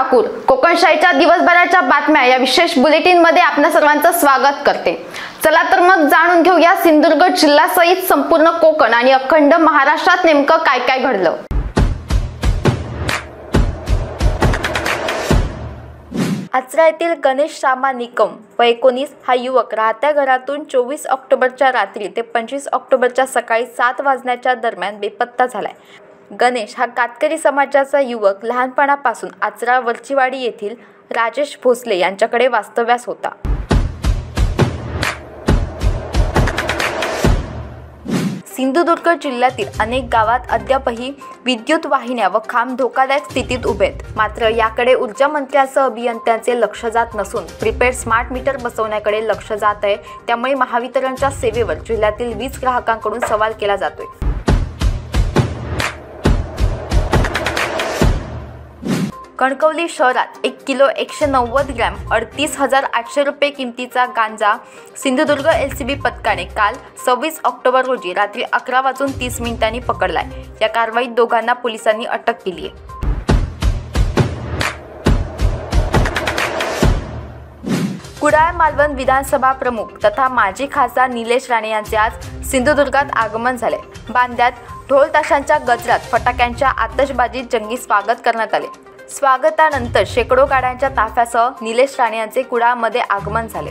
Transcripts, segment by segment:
ठाकूर कोकणशाहीच्या दिवसभराच्या बातम्या या विशेष बुलेटिन मध्ये आपल्या सर्वांचं स्वागत करते। चला तर मग जाणून घेऊया सिंधुदुर्ग जिल्ह्यासहित संपूर्ण कोकण आणि अखंड महाराष्ट्रात नेमकं काय काय घडलं। आचरा येथील गणेश रामा निकम वय 19 हा युवक राहत्या घरातून 24 ऑक्टोबरच्या रात्री ते 25 ऑक्टोबरच्या सकाळी 7 वाजण्याच्या दरम्यान बेपत्ता झालाय। गणेश हा कातकरी समाजाचा युवक लहानपणापासून आचरा वरचीवाडी येथील राजेश भोसले यांच्याकडे वास्तव्यास होता। सिंधुदुर्ग जिल्ह्यातील अनेक गावात अद्यापही विद्युत वाहिन्या व खांब धोकादायक स्थितीत उभे आहेत। मात्र याकडे ऊर्जा मंत्र्यांसह अभियंत्यांचे लक्ष जात नसून प्रीपेड स्मार्ट मीटर बसवण्याकडे लक्ष जात आहे। त्यामुळे महावितरणच्या सेवेवर जिल्ह्यातील वीज ग्राहकांकडून सवाल केला जातोय। कणकवली शहरात 1 किलो 190 ग्रॅम 38,800 रुपये किमतीचा गांजा सिंधुदुर्ग LCB पथकाने काल 26 ऑक्टोबर रोजी रात्री 11:30 पकडलाय। या कारवाईत दोघांना पोलिसांनी अटक केली आहे। कुडाळ मालवण विधानसभा प्रमुख तथा माजी खासदार निलेश राणे यांचे आज सिंधुदुर्गात आगमन झाले। बांद्यात ढोल ताशांच्या गजरात फटाक्यांच्या आतषबाजीत जंगी स्वागत करण्यात आले। स्वागतानंतर शेकडो गाड्यांच्या ताफ्यासह निलेश राणे यांचे कुडाळमध्ये आगमन झाले।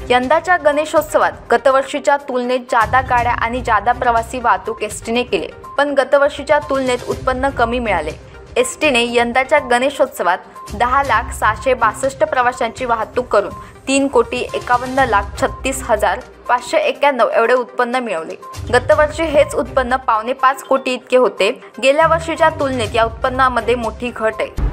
यंदाच्या गणेशोत्सवात गतवर्षीच्या तुलनेत जादा गाड्या आणि जादा प्रवासी वाहतूक एसटीने केले, पण गतवर्षीच्या तुलनेत उत्पन्न कमी मिळाले। एसटीने यंदाच्या गणेशोत्सवात 10,662 प्रवाशांची वाहतूक करून 3,51,36,591 एवढे उत्पन्न मिळवले। गतवर्षी हेच उत्पन्न 4.5 कोटी इतके होते। गेल्या वर्षीच्या तुलनेत या उत्पन्नामध्ये मोठी घट आहे।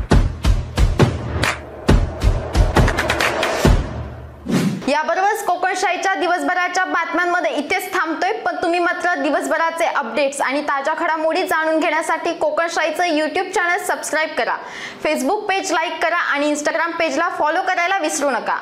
याबरोबरच कोकणशाहीच्या दिवसभराच्या बातम्यांमध्ये इथेच थांबतोय, पण तुम्ही मात्र दिवसभराचे अपडेट्स आणि ताज्या घडामोडी जाणून घेण्यासाठी कोकणशाहीचं YouTube चॅनल सबस्क्राइब करा, फेसबुक पेज लाईक करा आणि Instagram पेजला फॉलो करायला विसरू नका।